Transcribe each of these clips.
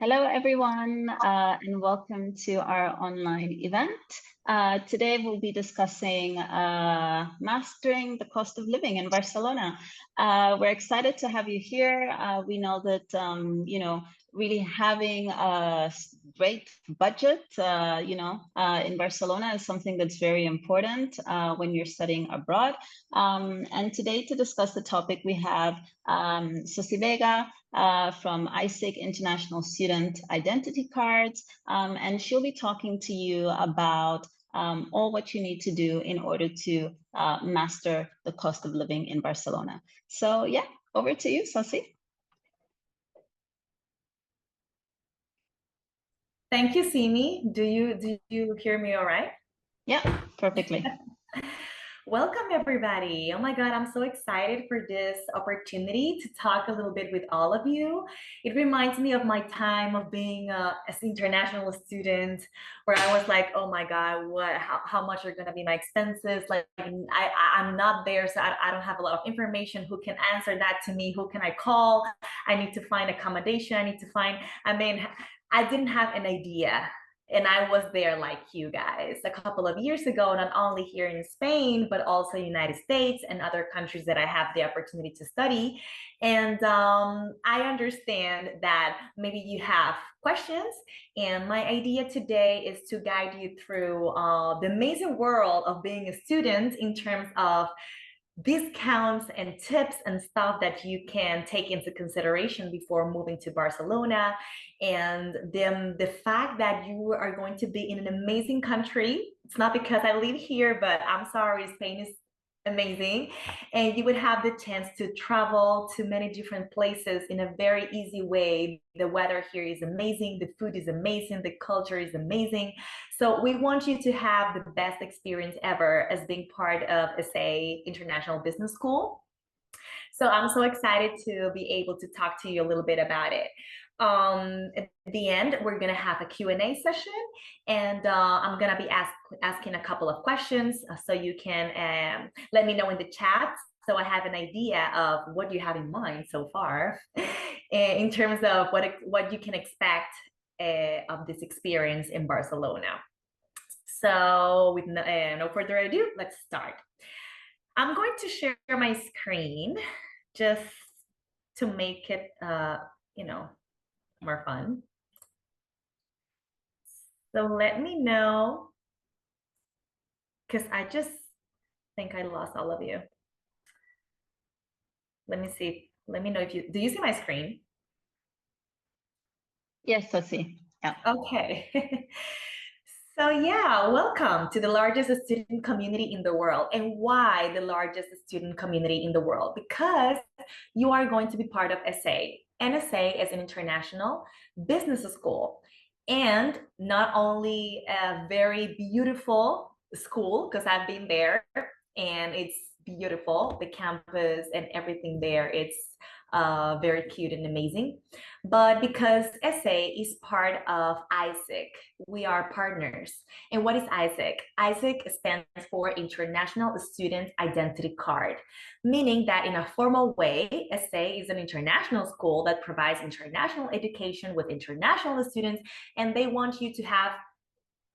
Hello, everyone, and welcome to our online event. Today, we'll be discussing mastering the cost of living in Barcelona. We're excited to have you here. We know that, really having a great budget, in Barcelona is something that's very important when you're studying abroad. And today, to discuss the topic, we have Sosi Vega, from ISIC International Student Identity Cards, and she'll be talking to you about all what you need to do in order to master the cost of living in Barcelona. So yeah, over to you, Sosi. Thank you, Simi. Do you hear me all right? Yeah, perfectly. Welcome, everybody. Oh my God, I'm so excited for this opportunity to talk a little bit with all of you. It reminds me of my time of being an international student, where I was like, oh my God, how much are going to be my expenses? Like, I'm not there, so I don't have a lot of information. Who can answer that to me? Who can I call? I need to find accommodation. I didn't have an idea. And I was there like you guys a couple of years ago, not only here in Spain, but also United States and other countries that I have the opportunity to study. And I understand that maybe you have questions. And my idea today is to guide you through the amazing world of being a student in terms of discounts and tips and stuff that you can take into consideration before moving to Barcelona. And then the fact that you are going to be in an amazing country. It's not because I live here, but I'm sorry, Spain is amazing. And you would have the chance to travel to many different places in a very easy way. The weather here is amazing, the food is amazing, the culture is amazing. So we want you to have the best experience ever as being part of ESEI International Business School. So I'm so excited to be able to talk to you a little bit about it. At the end, we're gonna have a Q&A session, and I'm gonna be asking a couple of questions, so you can let me know in the chat, so I have an idea of what you have in mind so far in terms of what you can expect of this experience in Barcelona. So with no further ado, let's start. I'm going to share my screen just to make it, more fun. So let me know, because I just think I lost all of you. Let me see. Let me know if do you see my screen? Yes, Sosi. Yeah. Okay. So yeah, welcome to the largest student community in the world. And why the largest student community in the world? Because you are going to be part of ESEI. And ESEI is an international business school. And not only a very beautiful school, because I've been there and it's beautiful, the campus and everything there, it's very cute and amazing. But because ESEI is part of ISIC, we are partners. And what is ISIC? ISIC stands for International Student Identity Card, meaning that in a formal way, ESEI is an international school that provides international education with international students, and they want you to have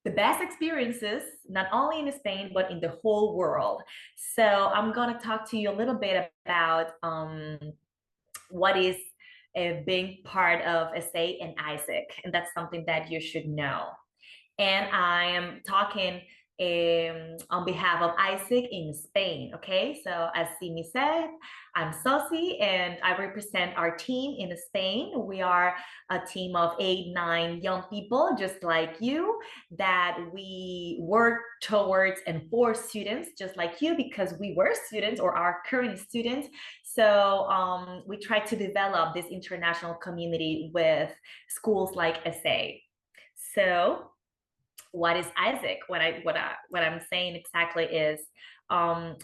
the best experiences, not only in Spain, but in the whole world. So I'm gonna talk to you a little bit about what is being part of ESEI and ISIC, and that's something that you should know. And I am talking on behalf of ISIC in Spain, okay? So as Simi said, I'm Sosi and I represent our team in Spain. We are a team of 8, 9 young people, just like you, that we work towards and for students just like you, because we were students or are current students. So we try to develop this international community with schools like ESEI. So what is ISIC? What I'm saying exactly is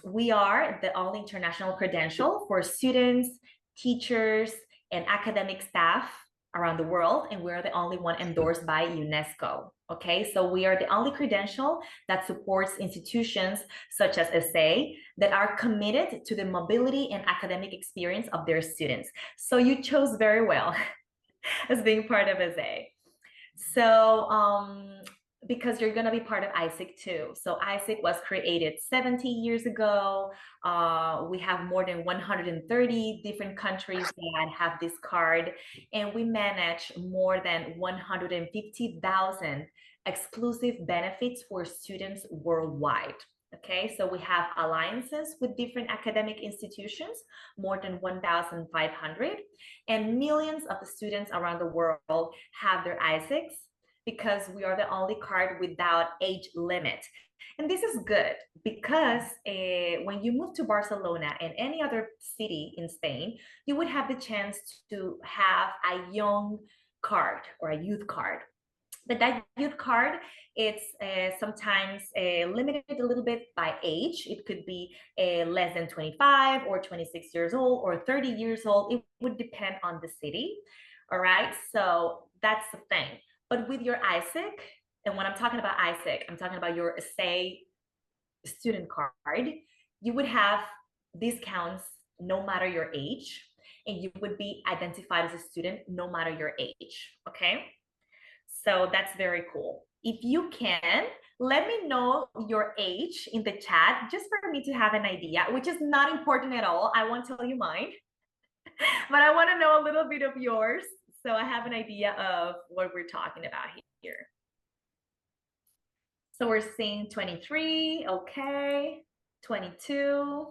we are the only international credential for students, teachers, and academic staff around the world, and we're the only one endorsed by UNESCO. Okay, so we are the only credential that supports institutions such as ESEI that are committed to the mobility and academic experience of their students. So you chose very well. as being part of ESEI. So because you're going to be part of ISIC too. So ISIC was created 70 years ago. We have more than 130 different countries that have this card, and we manage more than 150,000 exclusive benefits for students worldwide. Okay, so we have alliances with different academic institutions, more than 1,500, and millions of the students around the world have their ISICs because we are the only card without age limit. And this is good because when you move to Barcelona and any other city in Spain, you would have the chance to have a young card or a youth card. But that youth card, it's sometimes limited a little bit by age. It could be less than 25 or 26 years old or 30 years old. It would depend on the city. All right, so that's the thing. But with your ISIC, and when I'm talking about ISIC, I'm talking about your ESEI student card, you would have discounts no matter your age, and you would be identified as a student no matter your age, okay? So that's very cool. If you can, let me know your age in the chat, just for me to have an idea, which is not important at all. I won't tell you mine, but I want to know a little bit of yours, so I have an idea of what we're talking about here. So we're seeing 23, okay, 22.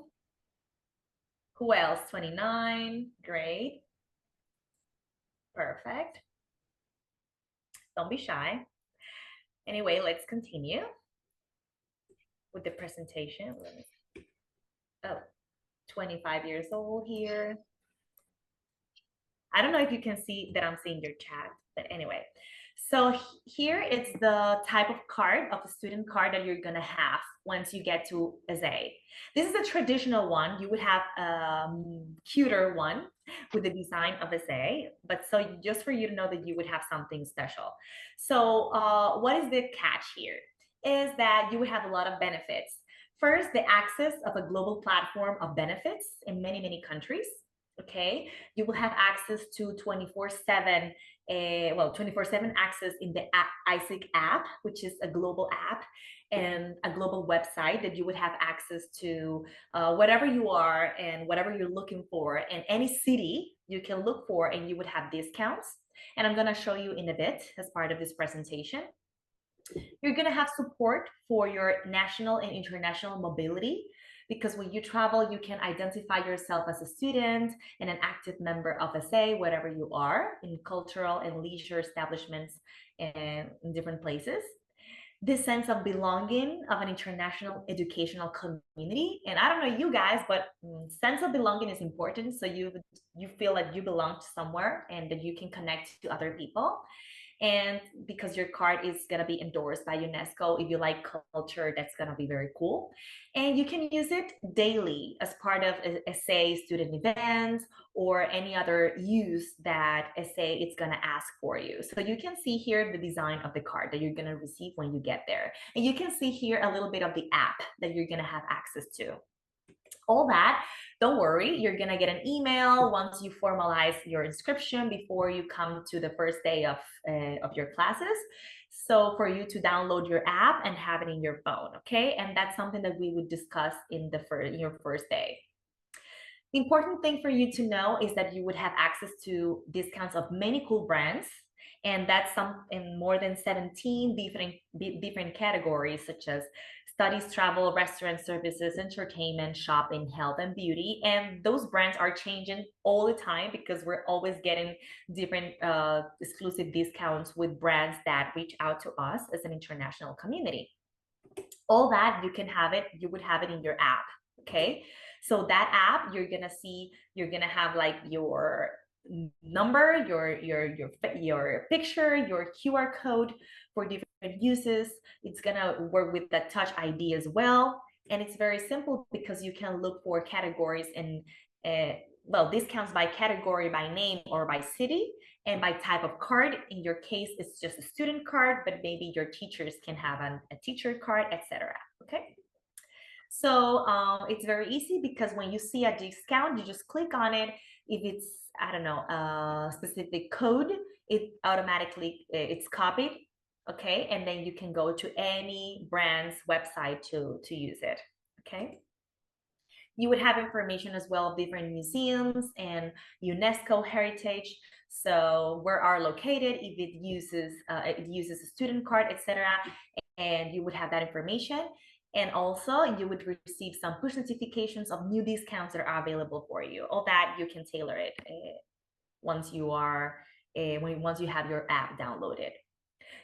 Who else? 29, great. Perfect. Don't be shy. Anyway, let's continue with the presentation. Oh, 25 years old here. I don't know if you can see that I'm seeing your chat, but anyway. So here it's the type of card, of a student card, that you're gonna have once you get to ESEI. This is a traditional one. You would have a cuter one with the design of ESEI, but so just for you to know that you would have something special. So what is the catch here? Is that you would have a lot of benefits. First, the access of a global platform of benefits in many, many countries. Okay, you will have access to 24/7 24/7 access in the ISIC app, which is a global app and a global website that you would have access to whatever you are and whatever you're looking for, and any city you can look for, and you would have discounts. And I'm going to show you in a bit as part of this presentation. You're going to have support for your national and international mobility, because when you travel, you can identify yourself as a student and an active member of ESEI, wherever you are, in cultural and leisure establishments and in different places. This sense of belonging of an international educational community. And I don't know you guys, but sense of belonging is important. So you feel like you belong to somewhere and that you can connect to other people. And because your card is going to be endorsed by UNESCO, if you like culture, that's going to be very cool. And you can use it daily as part of ESEI student events or any other use that ESEI is going to ask for you. So you can see here the design of the card that you're going to receive when you get there. And you can see here a little bit of the app that you're going to have access to. All that, don't worry, you're gonna get an email once you formalize your inscription before you come to the first day of your classes. So for you to download your app and have it in your phone, okay? And that's something that we would discuss in your first day. The important thing for you to know is that you would have access to discounts of many cool brands, and that's some in more than 17 different categories, such as studies, travel, restaurant services, entertainment, shopping, health, and beauty. And those brands are changing all the time because we're always getting different exclusive discounts with brands that reach out to us as an international community. All that you would have it in your app, okay? So that app, you're gonna have like your number, your picture, your QR code for different uses. It's gonna work with the Touch ID as well. And it's very simple because you can look for categories and discounts by category, by name, or by city, and by type of card. In your case, it's just a student card, but maybe your teachers can have a teacher card, etc. Okay. So it's very easy because when you see a discount, you just click on it. If it's I don't know, a specific code, it automatically, it's copied, okay? And then you can go to any brand's website to use it, okay? You would have information as well of different museums and UNESCO heritage. So where are located, if it uses a student card, etc. And you would have that information. And also you would receive some push notifications of new discounts that are available for you. All that you can tailor it once you have your app downloaded.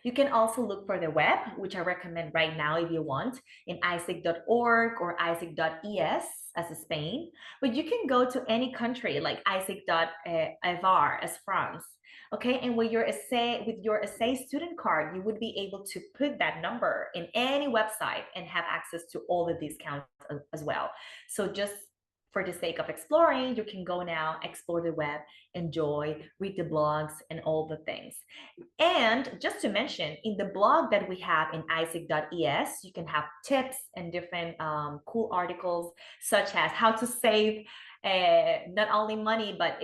You can also look for the web, which I recommend right now if you want, in isic.org or isic.es as Spain. But you can go to any country like isic.fr as France. Okay, and with your ESEI student card, you would be able to put that number in any website and have access to all the discounts as well. So just for the sake of exploring, you can go now, explore the web, enjoy, read the blogs, and all the things. And just to mention, in the blog that we have in isic.es, you can have tips and different cool articles, such as how to save not only money, but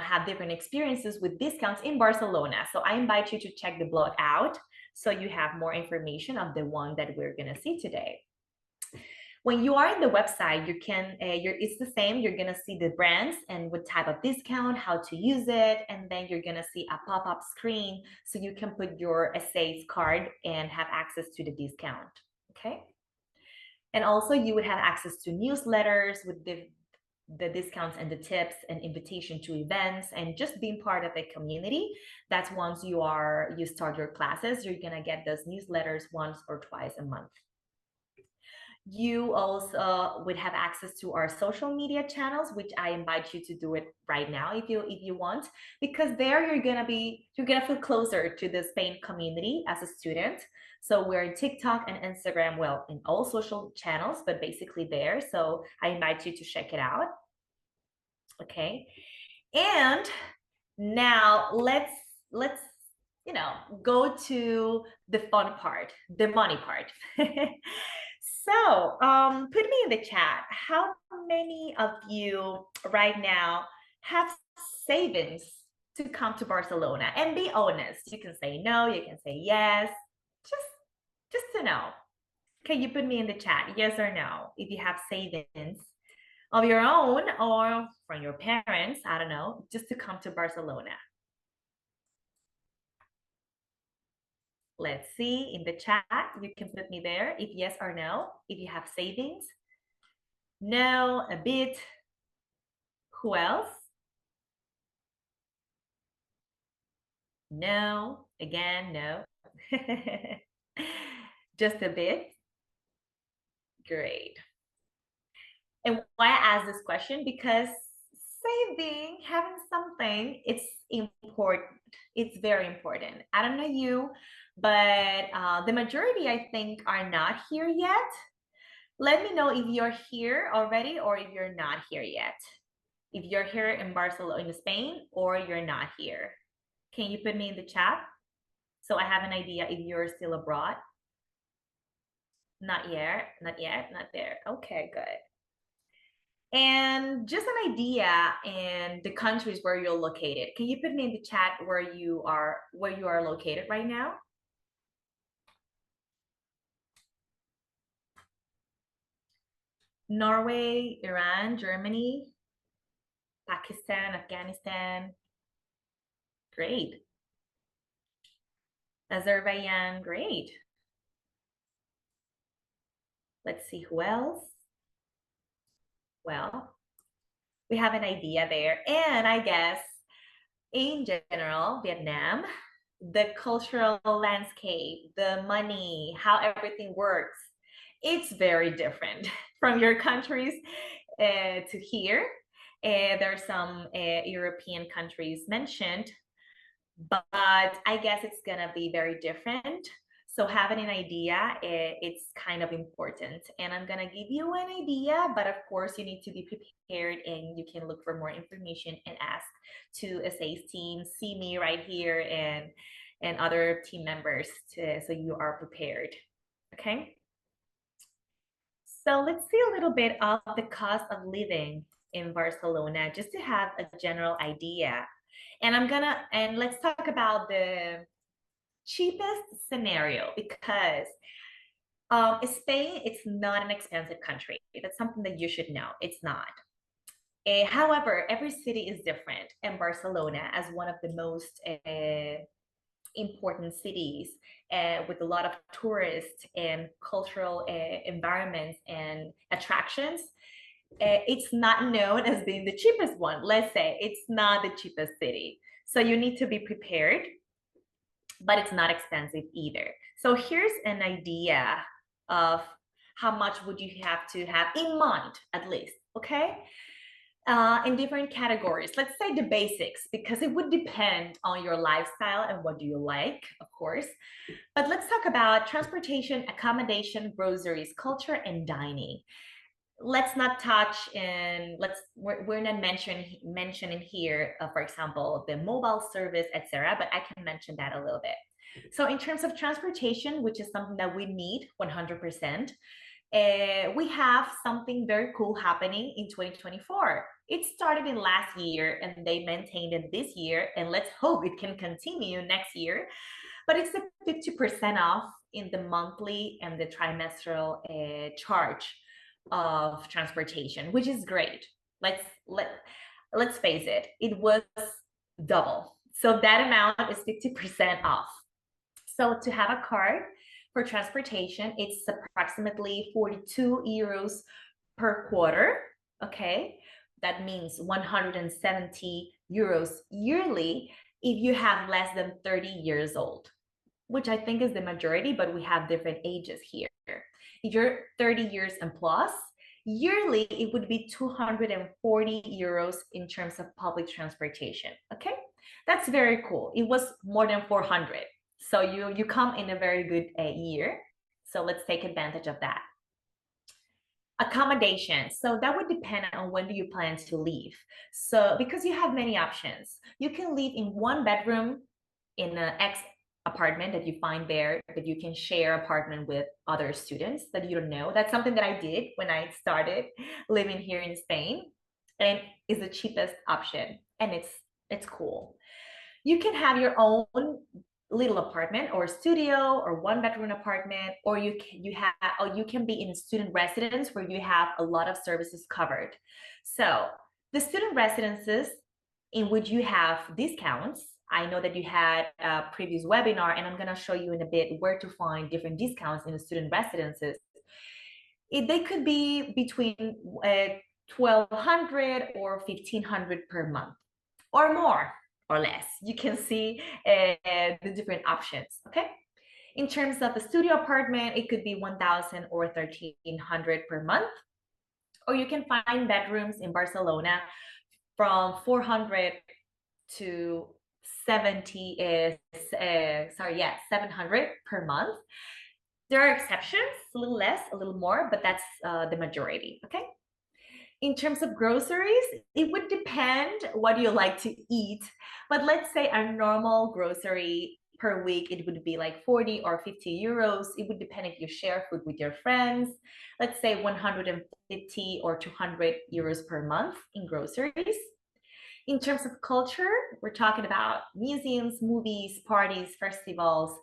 have different experiences with discounts in Barcelona. So I invite you to check the blog out so you have more information of the one that we're gonna see today. When you are in the website, you can it's the same. You're gonna see the brands and what type of discount, how to use it, and then you're gonna see a pop-up screen so you can put your ESEI's card and have access to the discount. Okay. And also you would have access to newsletters with the discounts and the tips and invitation to events and just being part of a community. That's once you start your classes, you're gonna get those newsletters once or twice a month. You also would have access to our social media channels, which I invite you to do it right now if you want, because there you're gonna feel closer to the Spain community as a student. So we're in TikTok and Instagram, well, in all social channels, but basically there. So I invite you to check it out. Okay, and now let's go to the fun part, the money part. So, put me in the chat. How many of you right now have savings to come to Barcelona? And be honest. You can say no, you can say yes. Just to know. Can you put me in the chat, yes or no, if you have savings of your own or from your parents, I don't know, just to come to Barcelona? Let's see in the chat. You can put me there if yes or no, if you have savings. No, a bit. Who else? No, again, no. Just a bit. Great. And why I ask this question? Because saving, having something, it's important. It's very important. I don't know you, but the majority, I think, are not here yet. Let me know if you're here already or if you're not here yet. If you're here in Barcelona, in Spain, or you're not here. Can you put me in the chat so I have an idea if you're still abroad? Not yet, not yet, not there. Okay, good. And just an idea in the countries where you're located. Can you put me in the chat where you are located right now? Norway, Iran, Germany, Pakistan, Afghanistan. Great. Azerbaijan, great. Let's see who else. Well, we have an idea there. And I guess in general, Vietnam, the cultural landscape, the money, how everything works, it's very different from your countries to here. There are some European countries mentioned, but I guess it's gonna be very different. So having an idea, it's kind of important. And I'm gonna give you an idea, but of course you need to be prepared and you can look for more information and ask to ESEI's team, see me right here and other team members so you are prepared, okay? So let's see a little bit of the cost of living in Barcelona just to have a general idea. And let's talk about the cheapest scenario because Spain, it's not an expensive country. That's something that you should know. It's not. However, every city is different, and Barcelona, as one of the most important cities with a lot of tourists and cultural environments and attractions, it's not known as being the cheapest one. Let's say it's not the cheapest city. So you need to be prepared, but it's not expensive either. So here's an idea of how much would you have to have in mind, at least, okay? In different categories. Let's say the basics, because it would depend on your lifestyle and what do you like, of course. But let's talk about transportation, accommodation, groceries, culture, and dining. Let's not touch in, we're not mentioning here, for example, the mobile service, etc. But I can mention that a little bit. So in terms of transportation, which is something that we need 100%, we have something very cool happening in 2024. It started in last year and they maintained it this year, and let's hope it can continue next year. But it's a 50% off in the monthly and the trimestral charge of transportation, which is great. Let's face it, it was double. So that amount is 50% off. So to have a card for transportation, it's approximately 42 euros per quarter, okay? That means 170 euros yearly if you have less than 30 years old, which I think is the majority, but we have different ages here. If you're 30 years and plus, yearly it would be 240 euros in terms of public transportation, okay? That's very cool. It was more than 400. So you come in a very good year. So let's take advantage of that. Accommodation. So that would depend on when do you plan to leave. So because you have many options, you can live in one bedroom in an X apartment that you find there, that you can share apartment with other students that you don't know. That's something that I did when I started living here in Spain, and is the cheapest option, and it's cool. You can have your own little apartment or studio or one bedroom apartment, or you can be in a student residence where you have a lot of services covered. So the student residences in which you have discounts, I know that you had a previous webinar, and I'm going to show you in a bit where to find different discounts in the student residences. They could be between 1,200 or 1,500 per month, or more or less. You can see the different options, okay? In terms of a studio apartment, it could be 1,000 or 1,300 per month. Or you can find bedrooms in Barcelona from 400 to 700 per month. There are exceptions, a little less, a little more, but that's the majority, okay? In terms of groceries, it would depend what you like to eat. But let's say a normal grocery per week, it would be like 40 or 50 euros. It would depend if you share food with your friends. Let's say 150 or 200 euros per month in groceries. In terms of culture, we're talking about museums, movies, parties, festivals,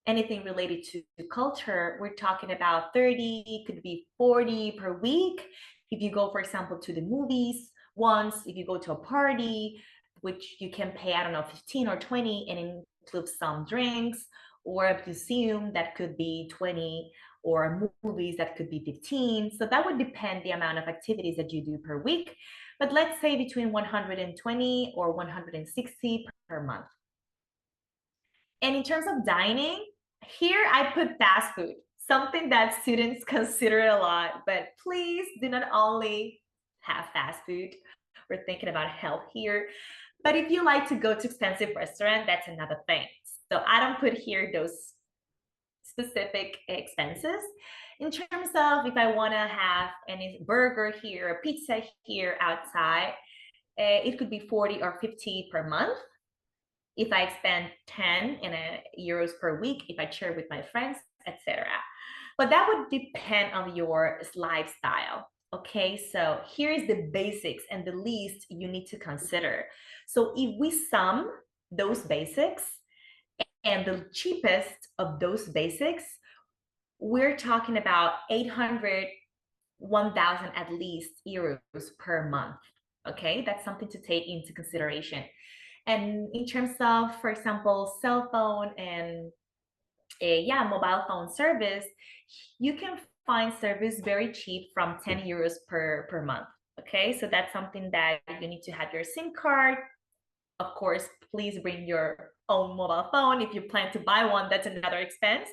anything related to culture. We're talking about 30, could be 40 per week. If you go, for example, to the movies once, if you go to a party, which you can pay, I don't know, 15 or 20 and include some drinks, or a museum that could be 20, or movies that could be 15. So that would depend the amount of activities that you do per week. But let's say between 120 or 160 per month. And in terms of dining, here I put fast food, something that students consider a lot, but please do not only have fast food. We're thinking about health here. But if you like to go to expensive restaurant, that's another thing. So I don't put here those specific expenses. In terms of if I want to have any burger here, a pizza here outside, it could be 40 or 50 per month. If I spend 10 euros per week, if I share with my friends, etc. But that would depend on your lifestyle. Okay, so here's the basics and the least you need to consider. So if we sum those basics and the cheapest of those basics, we're talking about 800, 1,000 at least euros per month. Okay, that's something to take into consideration. And in terms of, for example, cell phone and mobile phone service, you can find service very cheap from 10 euros per month. Okay, so that's something that you need to have your SIM card. Of course, please bring your own mobile phone. If you plan to buy one, that's another expense.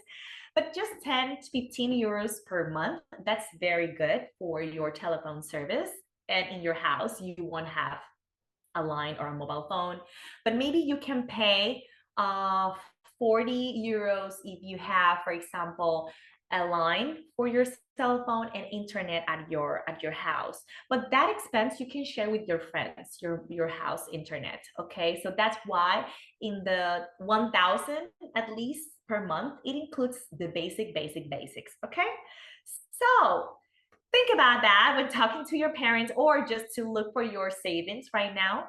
But just 10 to 15 euros per month, that's very good for your telephone service. And in your house, you won't have a line or a mobile phone, but maybe you can pay 40 euros if you have, for example, a line for your cell phone and internet at your house. But that expense you can share with your friends, your house internet. Okay, so that's why in the 1,000 at least per month, it includes the basics. Okay, so think about that when talking to your parents or just to look for your savings right now.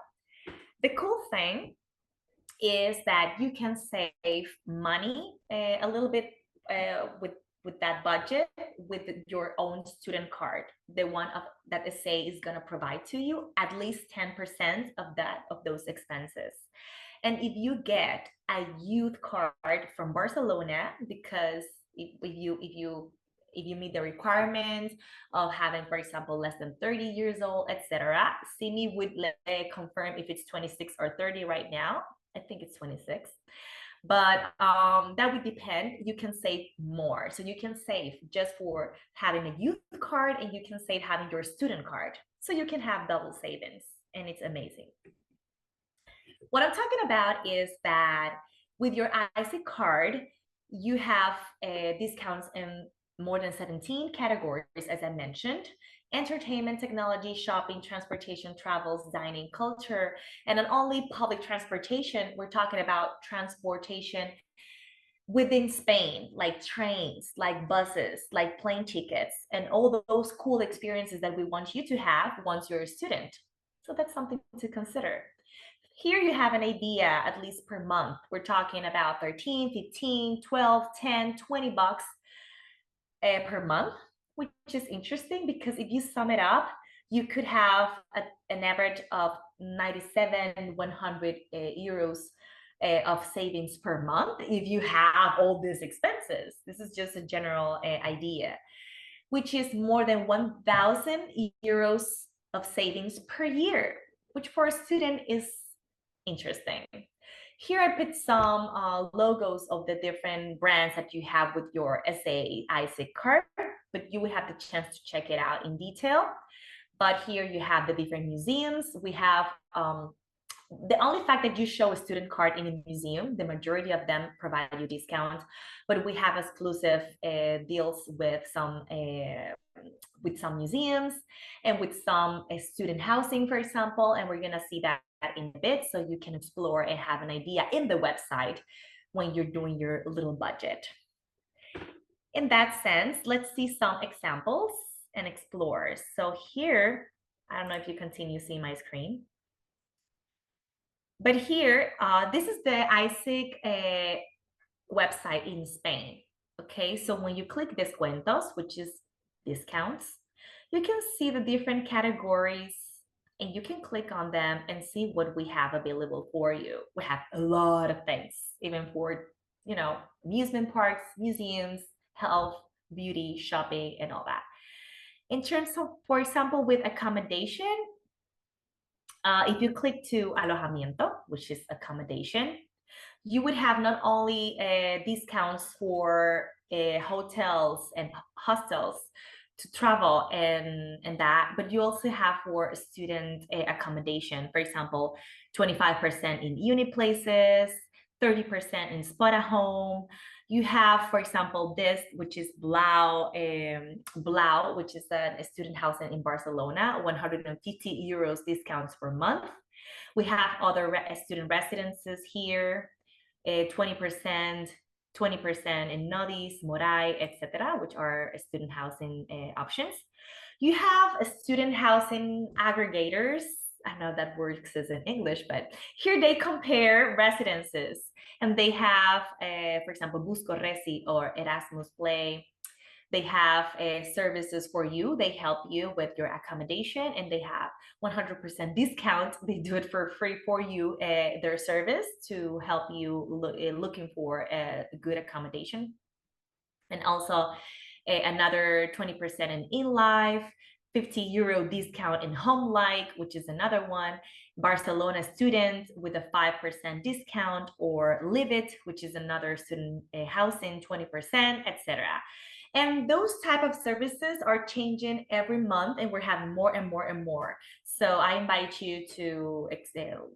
The cool thing is that you can save money a little bit with that budget with your own student card, the one that ESEI is going to provide to you at least 10% of those expenses. And if you get a youth card from Barcelona, because if you meet the requirements of having, for example, less than 30 years old, etc., CIMI would confirm if it's 26 or 30 right now. I think it's 26. But that would depend. You can save more. So you can save just for having a youth card, and you can save having your student card. So you can have double savings, and it's amazing. What I'm talking about is that with your ISIC card, you have discounts in more than 17 categories, as I mentioned: entertainment, technology, shopping, transportation, travels, dining, culture, and not only public transportation, we're talking about transportation within Spain, like trains, like buses, like plane tickets, and all those cool experiences that we want you to have once you're a student. So that's something to consider. Here you have an idea, at least per month. We're talking about 13, 15, 12, 10, 20 bucks per month, which is interesting because if you sum it up, you could have an average of 97, 100 euros of savings per month if you have all these expenses. This is just a general idea, which is more than 1,000 euros of savings per year, which for a student is interesting. Here I put some logos of the different brands that you have with your ESEI ISIC card, but you will have the chance to check it out in detail. But here you have the different museums. We have the only fact that you show a student card in a museum, the majority of them provide you discounts, but we have exclusive deals with some museums and with some student housing, for example, and we're gonna see that in a bit, so you can explore and have an idea in the website when you're doing your little budget. In that sense, let's see some examples and explore. So here, I don't know if you continue seeing my screen, but here, this is the ISIC website in Spain. Okay, so when you click descuentos, which is discounts, you can see the different categories and you can click on them and see what we have available for you. We have a lot of things, even for, amusement parks, museums, health, beauty, shopping, and all that. In terms of, for example, with accommodation, if you click to alojamiento, which is accommodation, you would have not only discounts for hotels and hostels to travel and that, but you also have for student accommodation. For example, 25% in uni places, 30% in spot at home. You have, for example, this, which is Blau, which is a student housing in Barcelona, 150 euros discounts per month. We have other student residences here, 20%, 20% in Nodis, Moray, etc., which are student housing options. You have a student housing aggregators. I know that word exists in English, but here they compare residences, and they have, for example, Busco Resi or Erasmus Play. They have services for you. They help you with your accommodation, and they have 100% discount. They do it for free for you, their service to help you looking for a good accommodation. And also another 20% in life, 50 euro discount in home like, which is another one. Barcelona student with a 5% discount, or Live It, which is another student housing 20%, etc. And those type of services are changing every month, and we're having more and more and more. So I invite you to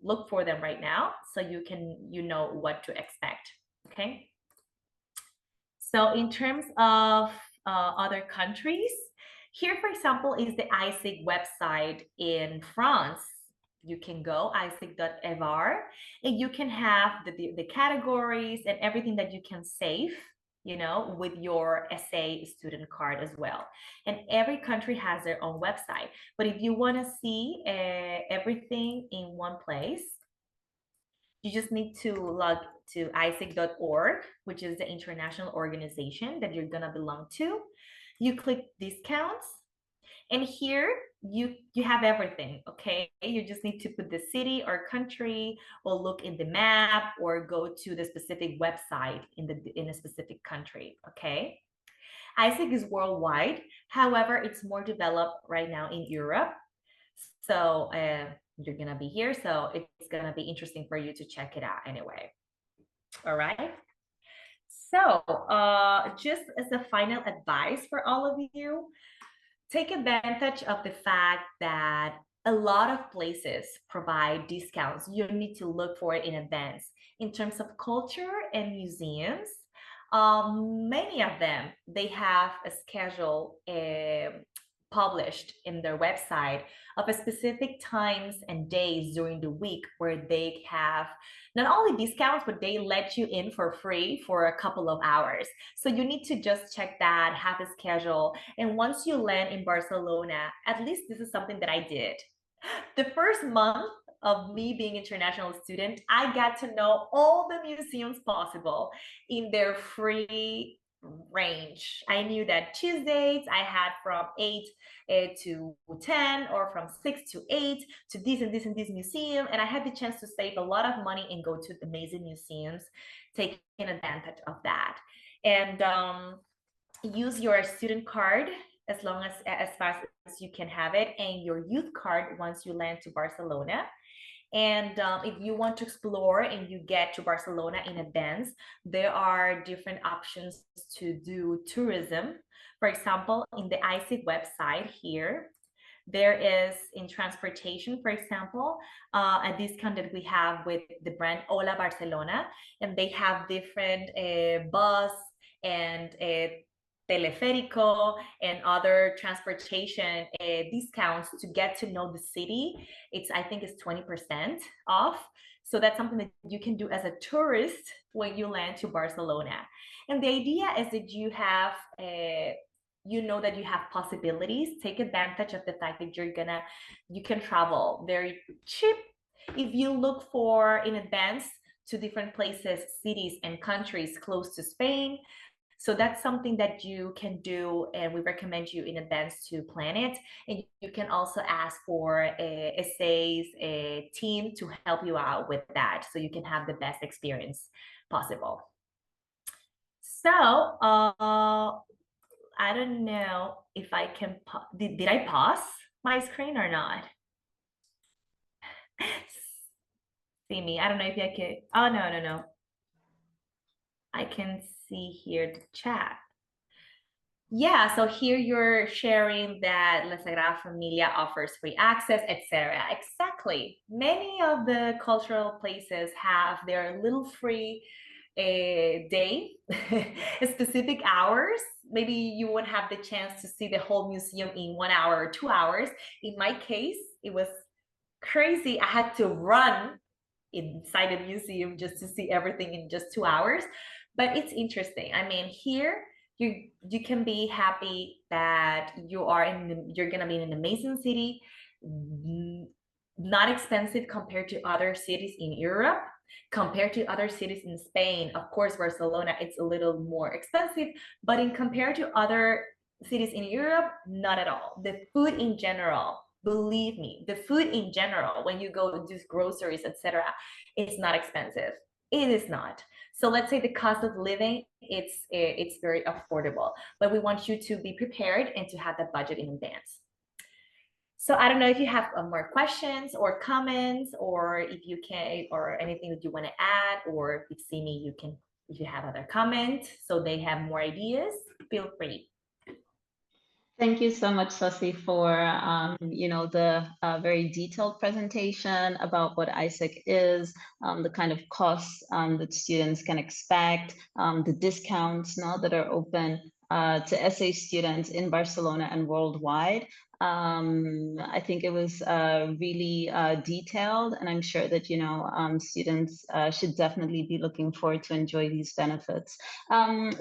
look for them right now, so you know what to expect. Okay. So in terms of other countries, here, for example, is the ISIC website in France. You can go isic.fr, and you can have the categories and everything that you can save, with your ESEI student card as well. And every country has their own website. But if you want to see everything in one place, you just need to log to isic.org, which is the international organization that you're going to belong to. You click discounts, and here you have everything. Okay, you just need to put the city or country, or look in the map, or go to the specific website in a specific country. Okay, ISIC is worldwide. However, it's more developed right now in Europe. So you're gonna be here, so it's gonna be interesting for you to check it out anyway. All right. So just as a final advice for all of you, take advantage of the fact that a lot of places provide discounts. You need to look for it in advance. In terms of culture and museums, many of them, they have a schedule published in their website of a specific times and days during the week where they have not only discounts, but they let you in for free for a couple of hours. So you need to just check that, have a schedule. And once you land in Barcelona, at least this is something that I did. The first month of me being international student, I got to know all the museums possible in their free range. I knew that Tuesdays I had from 8 to 10, or from 6 to 8 to this and this and this museum. And I had the chance to save a lot of money and go to amazing museums, taking advantage of that. And use your student card as fast as you can have it, and your youth card once you land to Barcelona. And if you want to explore and you get to Barcelona in advance, there are different options to do tourism. For example, in the ISIC website here, there is, in transportation, for example, a discount that we have with the brand Hola Barcelona, and they have different bus and teleférico and other transportation discounts to get to know the city. I think it's 20% off. So that's something that you can do as a tourist when you land to Barcelona. And the idea is that you have that you have possibilities. Take advantage of the fact that you can travel very cheap if you look for in advance to different places, cities and countries close to Spain. So that's something that you can do, and we recommend you in advance to plan it. And you can also ask for a ESEI's team to help you out with that, so you can have the best experience possible. So I don't know if I can, did I pause my screen or not? See me, I don't know if I can, oh, no. I can see here the chat. Yeah, so here you're sharing that La Sagrada Familia offers free access, etc. Exactly. Many of the cultural places have their little free day, specific hours. Maybe you won't have the chance to see the whole museum in 1 hour or 2 hours. In my case, it was crazy. I had to run inside the museum just to see everything in just 2 hours. But it's interesting. I mean, here you can be happy that you're gonna be in an amazing city, not expensive compared to other cities in Europe, compared to other cities in Spain. Of course, Barcelona, it's a little more expensive, but in compared to other cities in Europe, not at all. The food in general, believe me, the food in general, when you go to do groceries, etc., it's not expensive. It is not. So let's say the cost of living, it's very affordable, but we want you to be prepared and to have that budget in advance. So I don't know if you have more questions or comments, or if you can, or anything that you want to add, or if Simi, you can, if you have other comments, so they have more ideas, feel free. Thank you so much, Susie, for the very detailed presentation about what ISIC is, the kind of costs that students can expect, the discounts that are open to ESEI students in Barcelona and worldwide. I think it was really detailed, and I'm sure that students should definitely be looking forward to enjoy these benefits.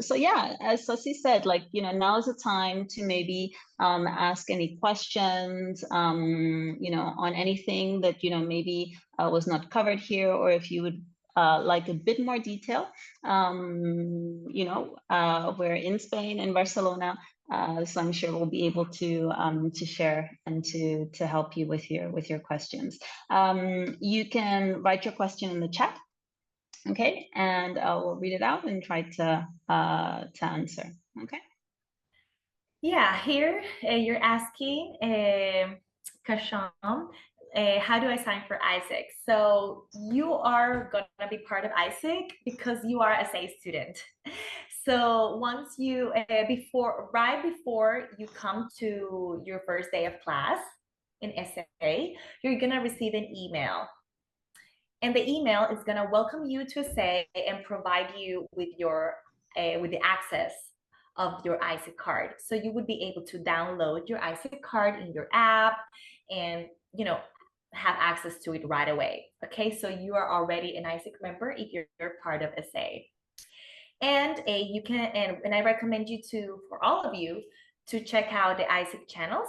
So yeah, as Susie said, now is the time to maybe ask any questions, on anything that maybe was not covered here, or if you would like a bit more detail. We're in Spain, in Barcelona. So I'm sure we'll be able to share and to help you with your questions. You can write your question in the chat, okay, and we'll read it out and try to answer. Okay. Yeah, here you're asking, Kasham, how do I sign for ISIC? So you are gonna be part of ISIC because you are a ESEI student. So once you, right before you come to your first day of class in ESEI, you're gonna receive an email. And the email is gonna welcome you to ESEI and provide you with with the access of your ISIC card. So you would be able to download your ISIC card in your app and have access to it right away. Okay, so you are already an ISIC member if you're part of ESEI. And you can, and I recommend you for all of you, to check out the ISIC channels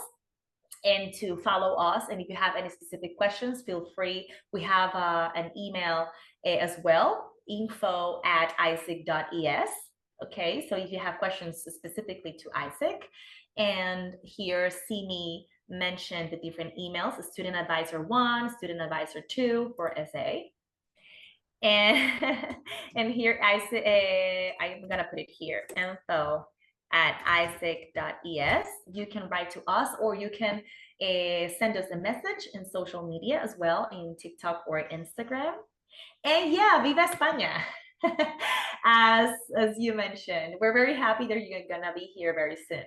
and to follow us. And if you have any specific questions, feel free. We have an email as well, info@isic.es. Okay, so if you have questions specifically to ISIC, and here Simi mentioned the different emails: Student Advisor 1, Student Advisor 2 for ESEI. And here I'm gonna put it here, info@isic.es. You can write to us, or you can send us a message in social media as well, in TikTok or Instagram. And yeah, Viva España! as you mentioned, we're very happy that you're gonna be here very soon.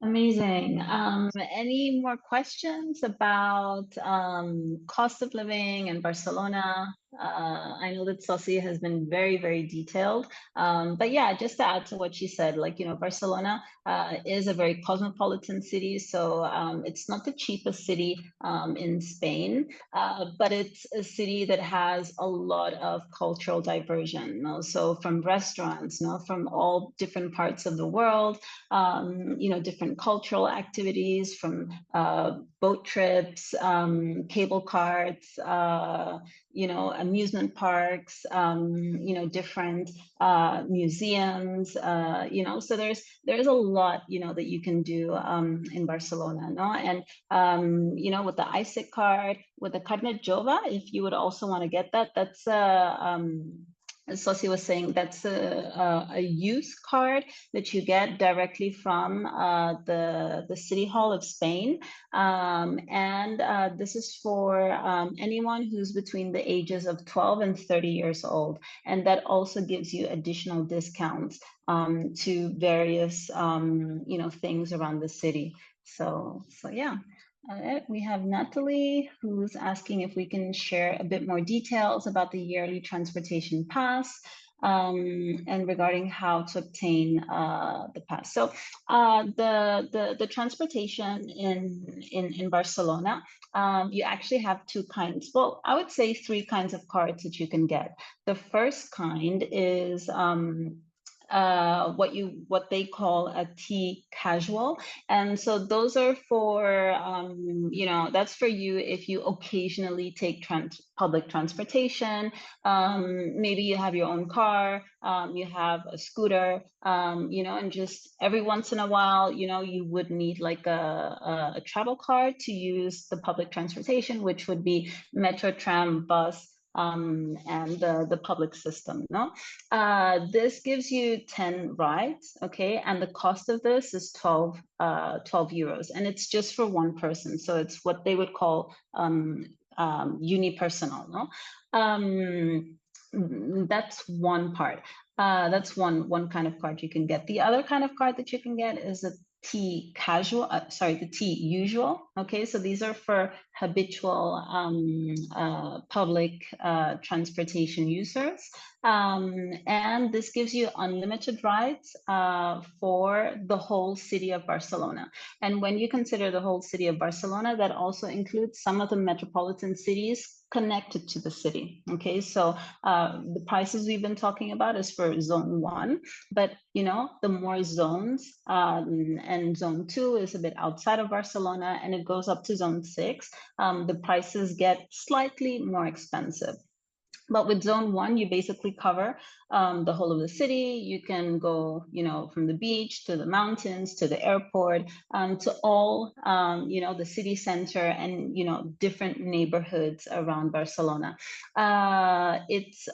Amazing. Any more questions about cost of living in Barcelona? I know that Sosi has been very, very detailed, but yeah, just to add to what she said, Barcelona is a very cosmopolitan city, so it's not the cheapest city in Spain, but it's a city that has a lot of cultural diversion. So from restaurants, from all different parts of the world, different cultural activities, from boat trips, cable carts, amusement parks, different museums, so there's a lot, that you can do in Barcelona, and with the ISIC card, with the Carnet Jove, if you would also want to get that, that's as Sosi was saying, that's a youth card that you get directly from the City Hall of Spain. And this is for anyone who's between the ages of 12 and 30 years old. And that also gives you additional discounts to various, things around the city. So yeah. We have Natalie, who's asking if we can share a bit more details about the yearly transportation pass. and regarding how to obtain the pass. So the transportation in Barcelona, you actually have two kinds. Well, I would say three kinds of cards that you can get. The first kind is what they call a T casual, and so those are for that's for you if you occasionally take public transportation. Maybe you have your own car, you have a scooter, and just every once in a while, you would need like a travel card to use the public transportation, which would be metro, tram, bus, and the public system. No, this gives you 10 rides, okay, and the cost of this is 12 euros, and it's just for one person, so it's what they would call unipersonal. No, that's one part. That's one kind of card you can get. The other kind of card that you can get is a T casual, the T usual. Okay, so these are for habitual public transportation users. And this gives you unlimited rides for the whole city of Barcelona. And when you consider the whole city of Barcelona, that also includes some of the metropolitan cities connected to the city. Okay, so the prices we've been talking about is for zone 1, but the more zones, and zone 2 is a bit outside of Barcelona, and it goes up to zone 6, the prices get slightly more expensive. But with zone 1, you basically cover the whole of the city. You can go, from the beach to the mountains to the airport, to all, the city center and, different neighborhoods around Barcelona. It's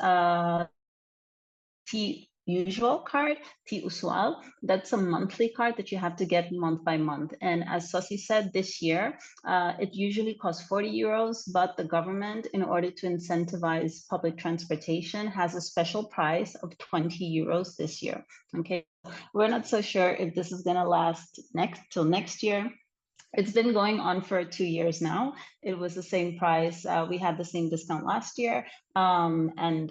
T usual card, T usual. That's a monthly card that you have to get month by month. And as Sosi said, this year, it usually costs 40 euros, but the government, in order to incentivize public transportation, has a special price of 20 euros this year. Okay, we're not so sure if this is going to last till next year. It's been going on for 2 years now. It was the same price. We had the same discount last year, and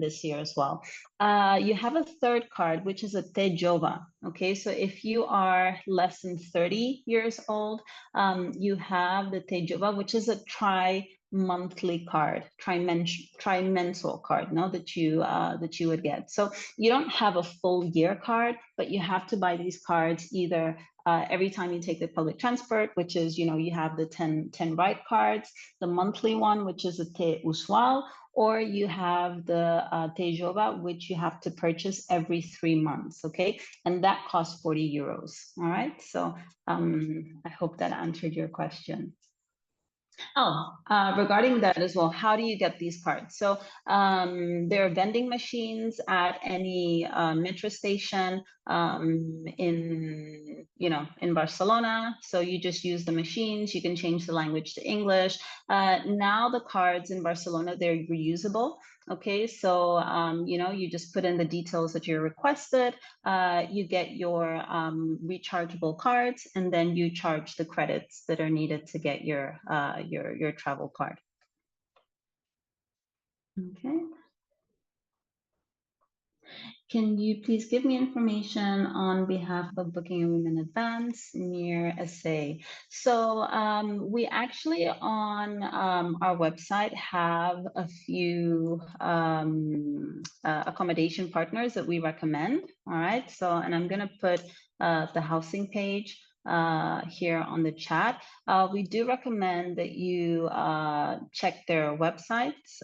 this year as well. You have a third card, which is a Te Jove. Okay, so if you are less than 30 years old, you have the Te Jove, which is a monthly card, trimensual card, no, that you would get. So you don't have a full year card, but you have to buy these cards either every time you take the public transport, which is, you have the 10 ride cards, the monthly one, which is a Te usual, or you have the Te Jove, which you have to purchase every 3 months, okay? And that costs 40 euros, all right? So I hope that answered your question. Oh, regarding that as well, how do you get these cards? So there are vending machines at any metro station in Barcelona. So you just use the machines. You can change the language to English. Now the cards in Barcelona, they're reusable. Okay, so you just put in the details that you requested. You get your rechargeable cards, and then you charge the credits that are needed to get your travel card. Okay. Can you please give me information on behalf of booking a room in advance near ESEI? So we actually on our website have a few accommodation partners that we recommend. All right. So, and I'm going to put the housing page here on the chat. We do recommend that you check their websites.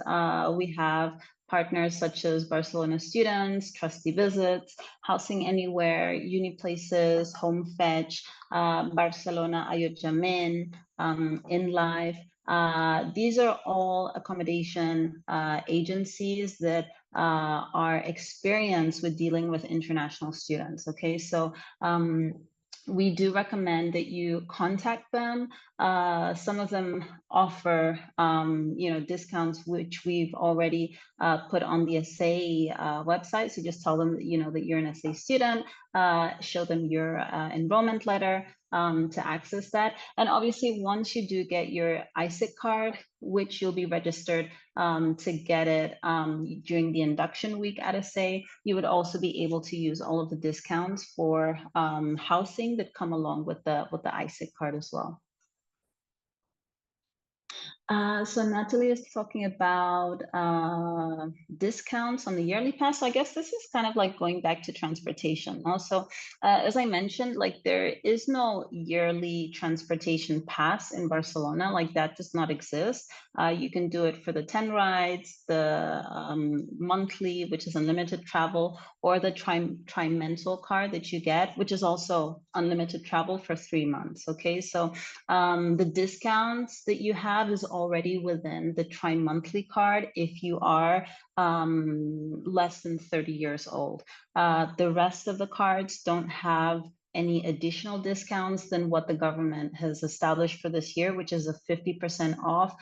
We have partners such as Barcelona Students, Trusty Visits, Housing Anywhere, Uniplaces, Home Fetch, Barcelona Allotjament, InLife. These are all accommodation agencies that are experienced with dealing with international students. Okay, so we do recommend that you contact them. Some of them offer, discounts, which we've already put on the ESEI website. So just tell them that, that you're an ESEI student, show them your enrollment letter, to access that. And obviously, once you do get your ISIC card, which you'll be registered to get it during the induction week at ESEI, you would also be able to use all of the discounts for housing that come along with the ISIC card as well. So Natalie is talking about discounts on the yearly pass. So I guess this is kind of like going back to transportation. Also, as I mentioned, like there is no yearly transportation pass in Barcelona. Like that does not exist. You can do it for the 10 rides, the monthly, which is unlimited travel, or the trimental card that you get, which is also unlimited travel for 3 months. Okay, so the discounts that you have is already within the tri-monthly card if you are less than 30 years old. The rest of the cards don't have any additional discounts than what the government has established for this year, which is a 50% off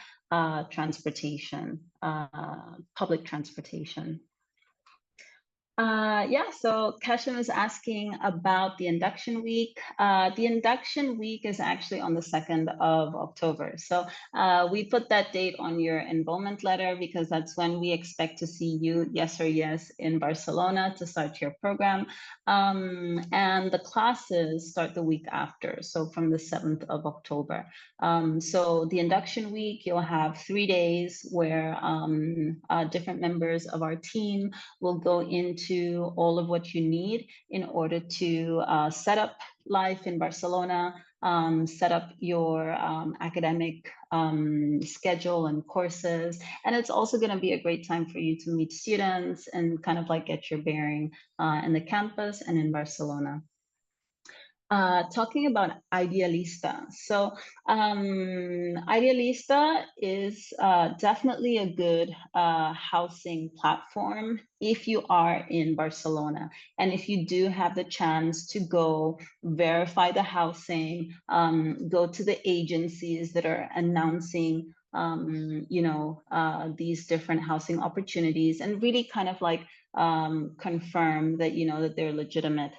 transportation, public transportation. Yeah, so Kashim is asking about the induction week. The induction week is actually on the 2nd of October. So we put that date on your enrollment letter because that's when we expect to see you, yes or yes, in Barcelona to start your program. And the classes start the week after, so from the 7th of October. So the induction week, you'll have 3 days where different members of our team will go into all of what you need in order to set up life in Barcelona, set up your academic schedule and courses. And it's also going to be a great time for you to meet students and kind of like get your bearing in the campus and in Barcelona. Talking about Idealista. So Idealista is definitely a good housing platform if you are in Barcelona. And if you do have the chance to go verify the housing, go to the agencies that are announcing these different housing opportunities and really kind of like confirm that, that they're legitimate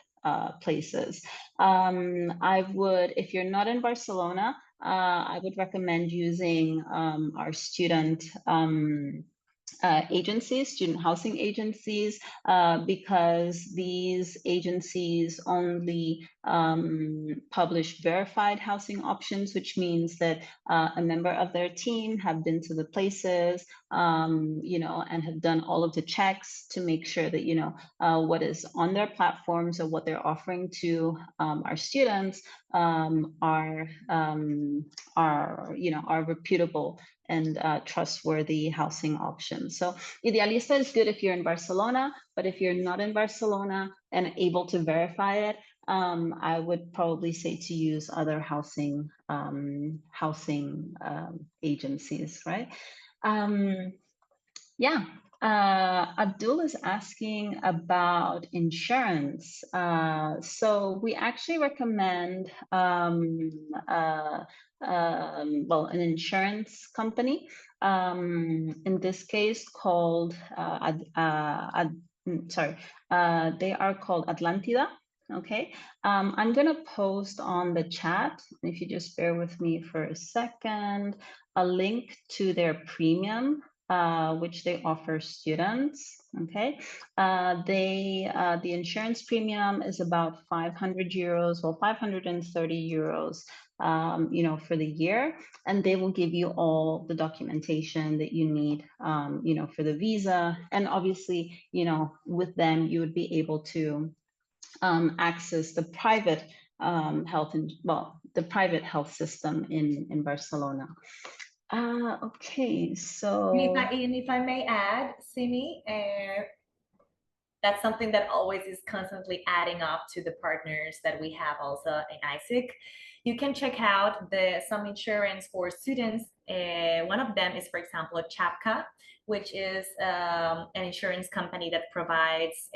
places. I would, if you're not in Barcelona, I would recommend using our student agencies, student housing agencies, because these agencies only publish verified housing options, which means that a member of their team have been to the places, and have done all of the checks to make sure that, what is on their platforms or what they're offering to our students are reputable and trustworthy housing options. So Idealista is good if you're in Barcelona, but if you're not in Barcelona and able to verify it, I would probably say to use other housing agencies, right? Yeah. Abdul is asking about insurance. So we actually recommend an insurance company, in this case called, they are called Atlantida. Okay, I'm going to post on the chat, if you just bear with me for a second, a link to their premium, which they offer students. Okay, the insurance premium is about 500 euros, well, 530 euros, for the year, and they will give you all the documentation that you need, for the visa. And obviously, with them, you would be able to access the private the private health system in Barcelona. Okay, so and if I may add, Simi, that's something that always is constantly adding up to the partners that we have also in ISIC. You can check out some insurance for students. One of them is, for example, Chapka, which is an insurance company that provides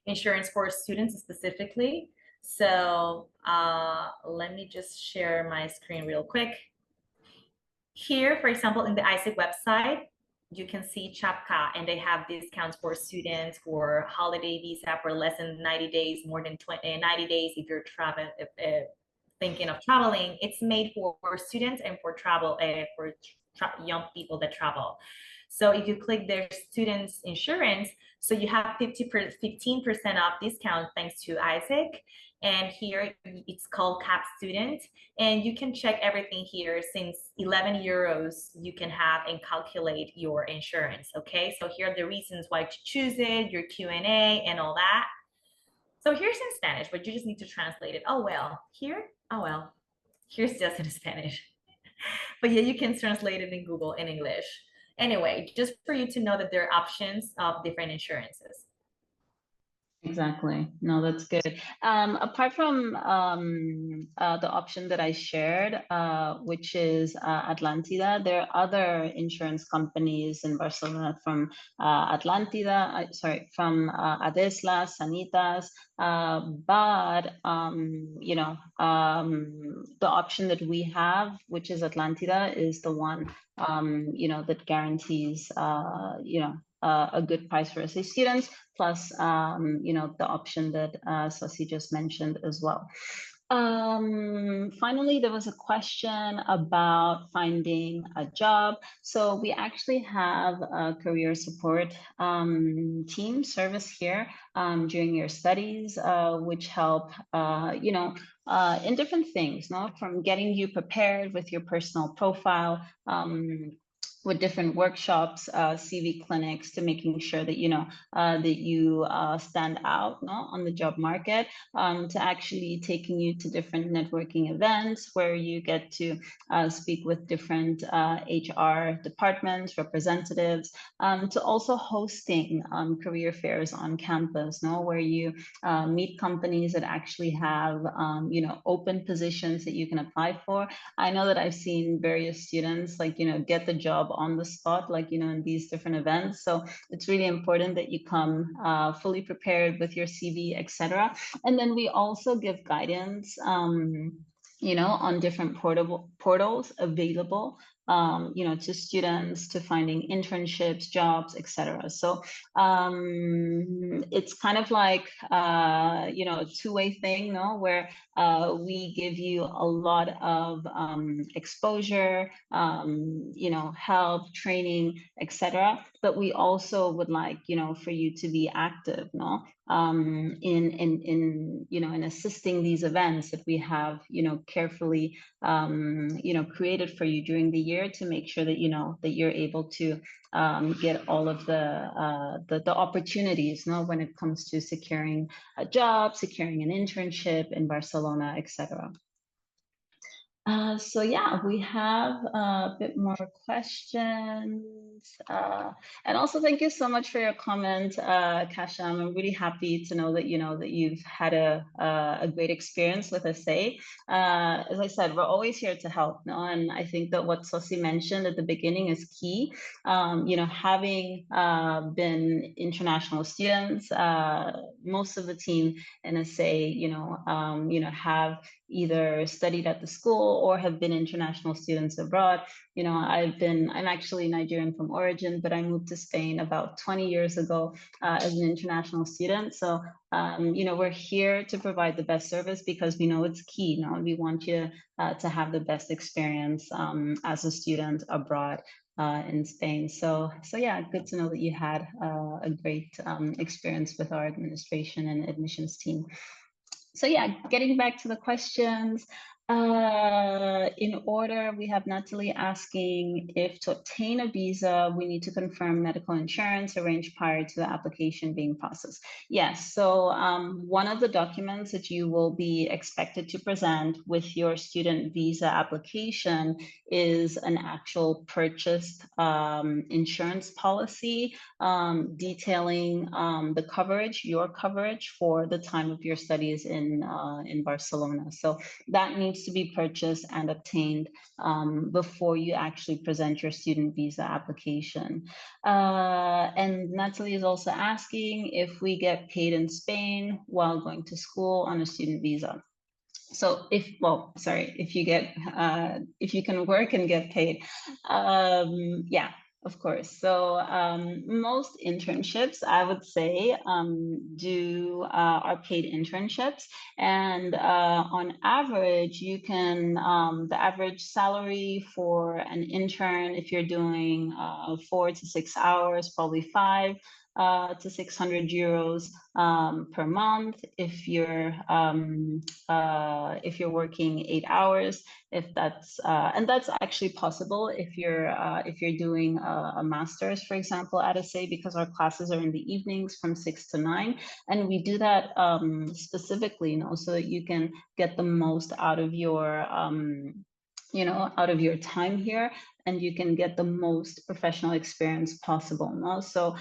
insurance for students specifically. So let me just share my screen real quick. Here, for example, in the ISIC website, you can see Chapka, and they have discounts for students for holiday visa for less than 90 days, more than 90 days if you're traveling, thinking of traveling. It's made for students and for travel, for young people that travel. So if you click their students insurance, so you have 15% off discount thanks to ISIC. And here it's called Cap Student. And you can check everything here. Since 11 euros, you can have and calculate your insurance. Okay, so here are the reasons why to choose it, your Q&A and all that. So here's in Spanish, but you just need to translate it. Oh, well, here, oh, well, here's just in Spanish. But yeah, you can translate it in Google in English. Anyway, just for you to know that there are options of different insurances. Exactly. No, that's good. Apart from the option that I shared, which is Atlantida, there are other insurance companies in Barcelona from Atlantida, from Adesla, Sanitas, but you know, the option that we have, which is Atlantida, is the one you know, that guarantees you know, a good price for ESEI students, plus you know, the option that Sasi just mentioned as well. Finally, there was a question about finding a job. So we actually have a career support team service here during your studies, which help, you know, in different things, no? From getting you prepared with your personal profile, with different workshops, CV clinics, to making sure that you know that you stand out, no, on the job market, to actually taking you to different networking events where you get to speak with different HR departments, representatives, to also hosting career fairs on campus, no, where you meet companies that actually have you know, open positions that you can apply for. I know that I've seen various students, like, you know, get the job on the spot, like, you know, in these different events. So it's really important that you come fully prepared with your CV, etc. And then we also give guidance, you know, on different portals available, you know, to students, to finding internships, jobs, etc. So it's kind of like, you know, a two-way thing, no, where we give you a lot of exposure, you know, help, training, etc. But we also would like, you know, for you to be active, no, in you know, in assisting these events that we have, you know, carefully you know, created for you during the year, to make sure that you know that you're able to get all of the opportunities, no, when it comes to securing a job, securing an internship in Barcelona, etc. So yeah, we have a bit more questions. And also thank you so much for your comment, Kasham. I'm really happy to know that, you know, that you've had a great experience with ESEI. As I said, we're always here to help, no? And I think that what Sosi mentioned at the beginning is key. You know, having been international students, most of the team in ESEI, you know, have either studied at the school or have been international students abroad. You know, I'm actually Nigerian from origin, but I moved to Spain about 20 years ago as an international student. So, you know, we're here to provide the best service because we know it's key. You know, we want you to have the best experience as a student abroad in Spain. So yeah, good to know that you had a great experience with our administration and admissions team. So yeah, getting back to the questions, in order, we have Natalie asking if to obtain a visa, we need to confirm medical insurance arranged prior to the application being processed. Yes, so one of the documents that you will be expected to present with your student visa application is an actual purchased insurance policy detailing the coverage, your coverage for the time of your studies in Barcelona. So that needs to be purchased and obtained before you actually present your student visa application. And Natalie is also asking if we get paid in Spain while going to school on a student visa. So if you get if you can work and get paid, yeah. Of course. So most internships, I would say, are paid internships, and on average, you can the average salary for an intern, if you're doing 4 to 6 hours, probably 5 to 600 euros per month. If you're working 8 hours, if that's and that's actually possible if you're doing a master's, for example, at ESEI, because our classes are in the evenings from 6 to 9, and we do that specifically, so that you can get the most out of your out of your time here, and you can get the most professional experience possible. So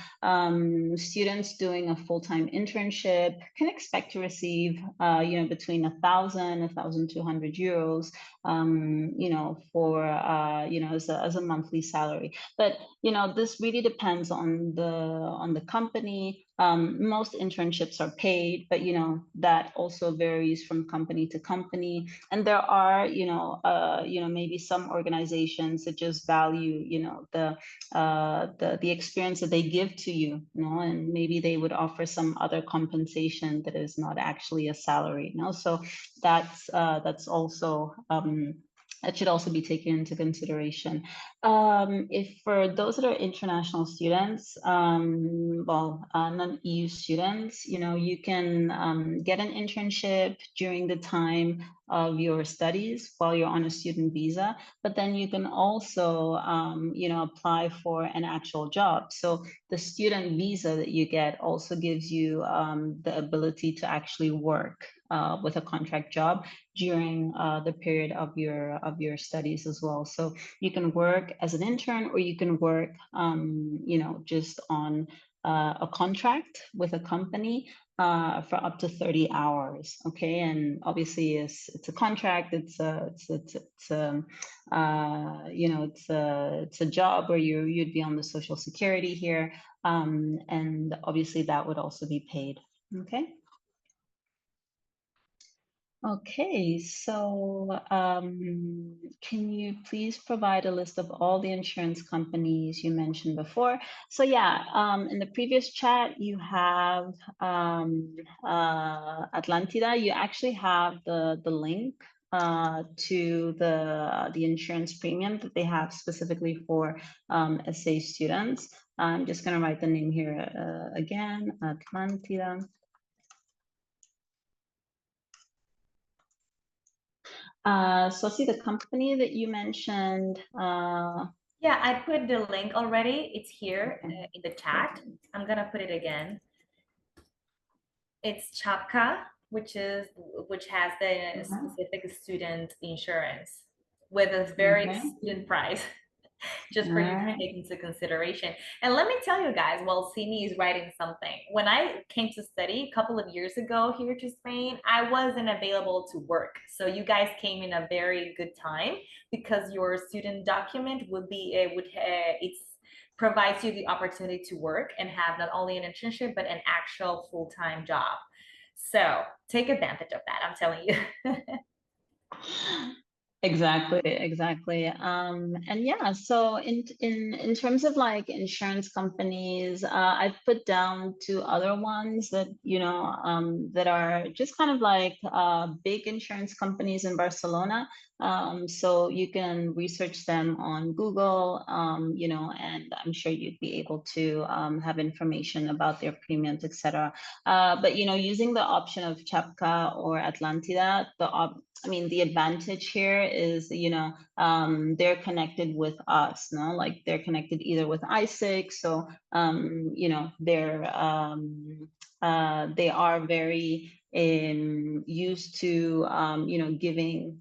students doing a full-time internship can expect to receive between 1,000 and 1,200 euros for as a monthly salary. But this really depends on the company. Most internships are paid, but that also varies from company to company. And there are maybe some organizations that just value the experience that they give to you, and maybe they would offer some other compensation that is not actually a salary. So that's also that should also be taken into consideration. If for those that are international students, non-EU students, you can get an internship during the time of your studies while you're on a student visa, but then you can also, apply for an actual job. So the student visa that you get also gives you the ability to actually work with a contract job during the period of your studies as well. So you can work as an intern, or you can work, just on a contract with a company for up to 30 hours. Okay, and obviously it's a contract. It's a job where you'd be on the Social Security here, and obviously that would also be paid. Okay. Okay, so can you please provide a list of all the insurance companies you mentioned before? So yeah, in the previous chat, you have Atlantida. You actually have the link to the insurance premium that they have specifically for ESEI students. I'm just going to write the name here again, Atlantida. So see the company that you mentioned. Yeah, I put the link already. It's here in the chat. I'm gonna put it again. It's Chapka, which has the specific student insurance with a very student price. Just for you to take into consideration. And let me tell you guys, while Simi is writing something, when I came to study a couple of years ago here to Spain, I wasn't available to work. So you guys came in a very good time, because your student document would be, it's provides you the opportunity to work and have not only an internship, but an actual full-time job. So take advantage of that, I'm telling you. Exactly. And yeah, so in terms of like insurance companies, I've put down 2 other ones that that are just kind of like big insurance companies in Barcelona. So you can research them on Google, and I'm sure you'd be able to have information about their premiums, etc. But using the option of Chapka or Atlantida, the advantage here is, they're connected with us, no? Like they're connected either with ISIC, so, they are very used to, giving,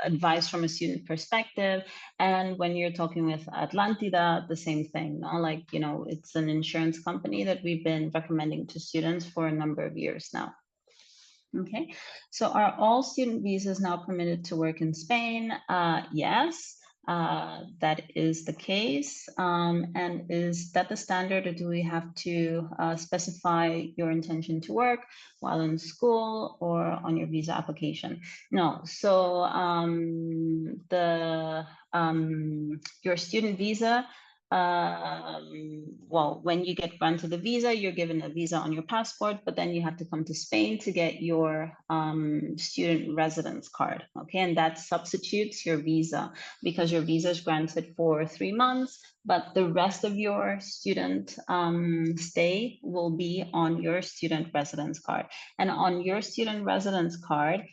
advice from a student perspective. And when you're talking with Atlantida, the same thing, no? Like, it's an insurance company that we've been recommending to students for a number of years now. Okay, so are all student visas now permitted to work in Spain? Yes. that is the case? And is that the standard, or do we have to specify your intention to work while in school or on your visa application? No. So your student visa, well, when you get granted the visa, you're given a visa on your passport, but then you have to come to Spain to get your student residence card, okay? And that substitutes your visa, because your visa is granted for 3 months, but the rest of your student stay will be on your student residence card. And on your student residence card,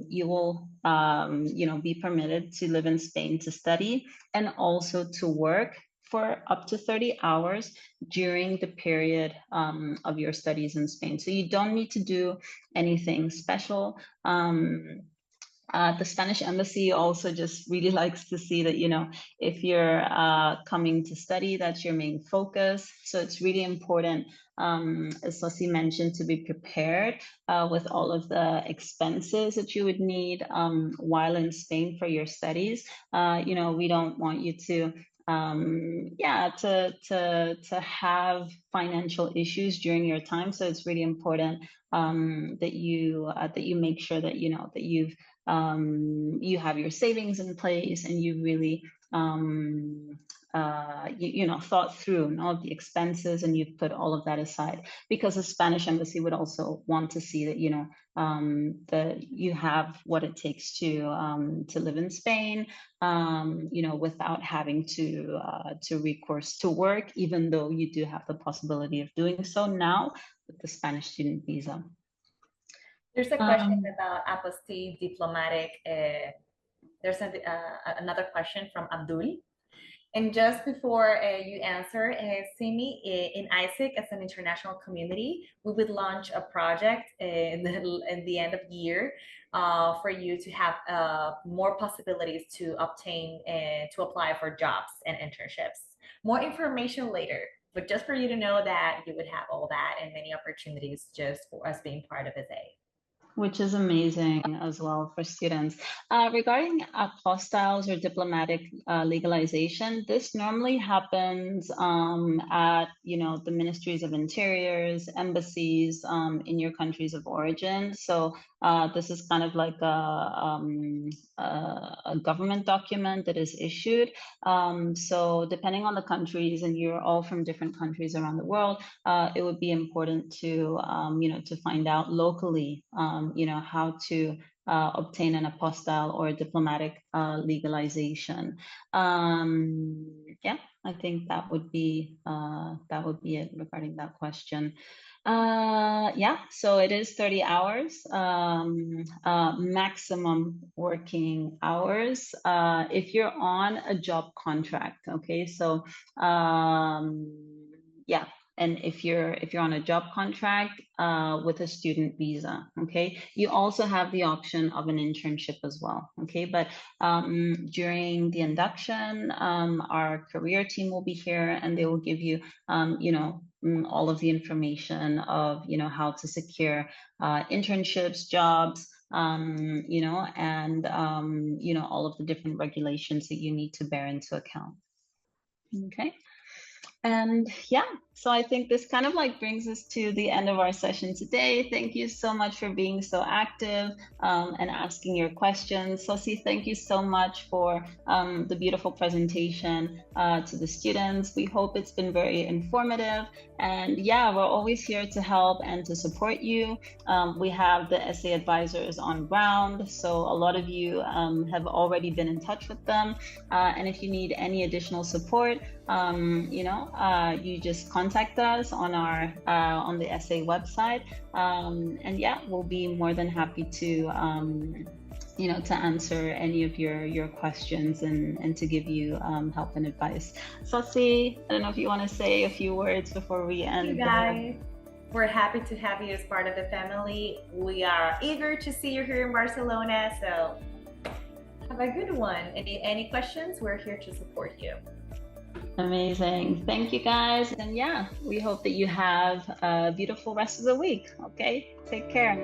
you will be permitted to live in Spain to study and also to work for up to 30 hours during the period of your studies in Spain. So you don't need to do anything special. The Spanish embassy also just really likes to see that, if you're coming to study, that's your main focus. So it's really important, as Sosi mentioned, to be prepared with all of the expenses that you would need while in Spain for your studies. We don't want you to have financial issues during your time. So it's really important that you make sure that that you have your savings in place, and you really thought through all of the expenses, and you've put all of that aside, because the Spanish embassy would also want to see that that you have what it takes to live in Spain, without having to recourse to work, even though you do have the possibility of doing so now with the Spanish student visa. There's a question about apostille diplomatic. There's another question from Abdul. And just before you answer, Simi, in ISIC, as an international community, we would launch a project in the end of the year for you to have more possibilities to obtain and to apply for jobs and internships. More information later, but just for you to know that you would have all that and many opportunities just for us being part of ESEI. Which is amazing as well for students. Regarding apostiles or diplomatic legalization, this normally happens at the ministries of interiors, embassies in your countries of origin. So this is kind of like a government document that is issued. So depending on the countries, and you're all from different countries around the world, it would be important to to find out locally how to obtain an apostille or a diplomatic legalization. Yeah, I think that would be it regarding that question. Yeah, so it is 30 hours, maximum working hours, if you're on a job contract. Okay, so yeah. And if you're on a job contract with a student visa, okay, you also have the option of an internship as well, okay. But during the induction, our career team will be here, and they will give you, all of the information of how to secure internships, jobs, and all of the different regulations that you need to bear into account. Okay. And yeah, so I think this kind of brings us to the end of our session today. Thank you so much for being so active and asking your questions. Sosi, thank you so much for the beautiful presentation to the students. We hope it's been very informative. And yeah, we're always here to help and to support you. We have the ESEI advisors on ground, so a lot of you have already been in touch with them. And if you need any additional support, you just contact us on our on the ESEI website, and yeah, we'll be more than happy to to answer any of your questions and to give you help and advice. Sosi, I don't know if you want to say a few words before we end. Hey guys, we're happy to have you as part of the family. We are eager to see you here in Barcelona, so have a good one. Any questions? We're here to support you. Amazing. Thank you guys. And yeah, we hope that you have a beautiful rest of the week. Okay, take care.